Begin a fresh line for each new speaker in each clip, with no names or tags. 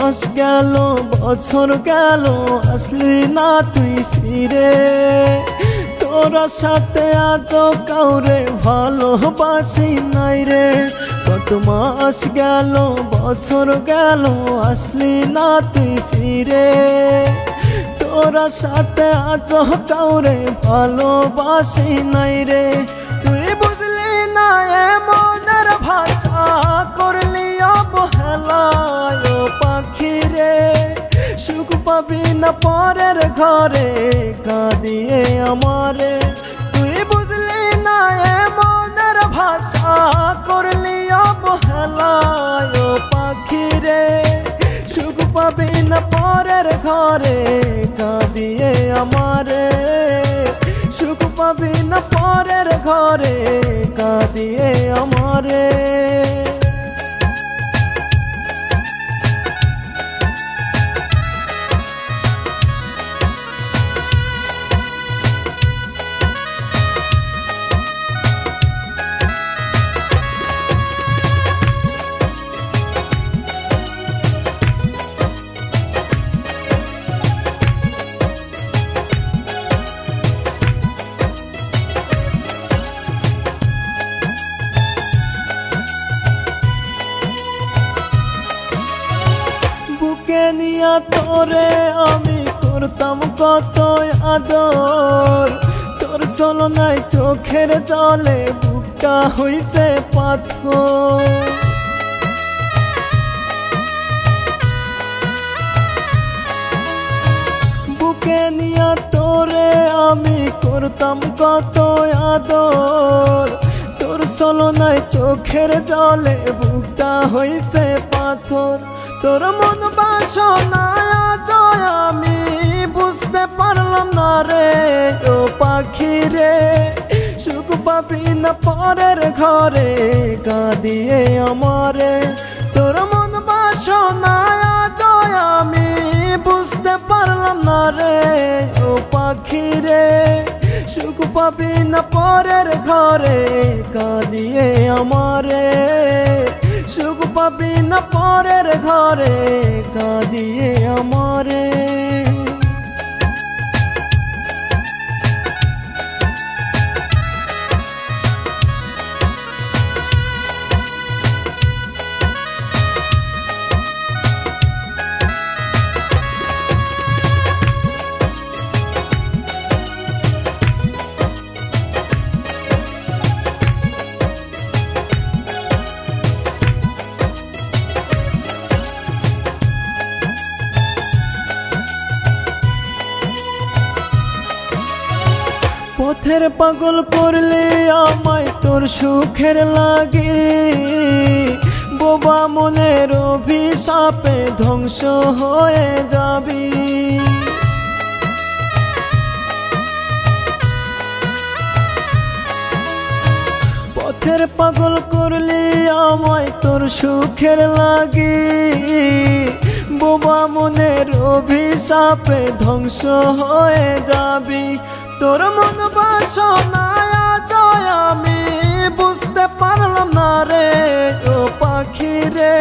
মাস গেল বছর গেল আসলি না তুই ফিরে তোর সাথে আজও কাউরে ভালোবাসি নাই রে কত মাস গেল বছর গেল আসলি না তুই ফিরে তোর সাথে আজও কাউরে ভালোবাসি নাই রে তুই বুঝলি না মনের ভাষা করলি অবহেলা ও পাখি রে সুখ পাবি না পরের ঘরে কাঁদিয়ে আমারে তুই বুঝলি না মনের ভাষা করলি অবহেলা ও পাখি রে সুখ পাবি না পরের ঘরে কাঁদিয়ে আমারে সুখ পাবি না পরের ঘরে কাঁদিয়ে আমারে নিয়া তোরে আমি করতাম কত আদর তোর চলনায় চোখের জলে বুকটা হইছে পাথর বুকে নিয়া তোরে আমি করতাম কত আদর তোর চলনায় চোখের জলে বুকটা হইছে পাথর তোর মন বাসনা জয় আমি বুঝতে পারলাম না রে ও পাখি রে সুখ পাবি না পরের ঘরে কাঁদিয়ে আমারে তোর মন বাসনা জয় আমি বুঝতে পারলাম না রে ও পাখি রে সুখ পাবি না পরের ঘরে কাঁদিয়ে আমারে সুখ পাবি না পরের ঘরে কাঁদিয়ে আমারে পথের পাগল করলে আমায় তোর সুখের লাগে বোবা মনের অভিশাপে ধ্বংস হয়ে যাবি পথের পাগল করলে আমায় তোর সুখের লাগে বোবা মনের অভিশাপে ধ্বংস হয়ে যাবি তোর মন বাসনা জয় আমি বুঝতে পারলাম না রে ও পাখি রে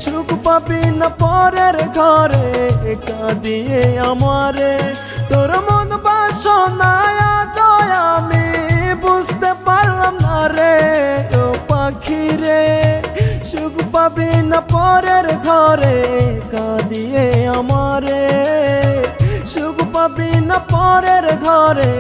সুখ পাবি না পরের ঘরে কাঁদিয়ে আমারে তোর মন বাসনা জয় আমি বুঝতে পারলাম না রে ও পাখি রে সুখ পাবি না পরের ঘরে কাঁদিয়ে আমারে সুখ পাবি না পরের ঘরে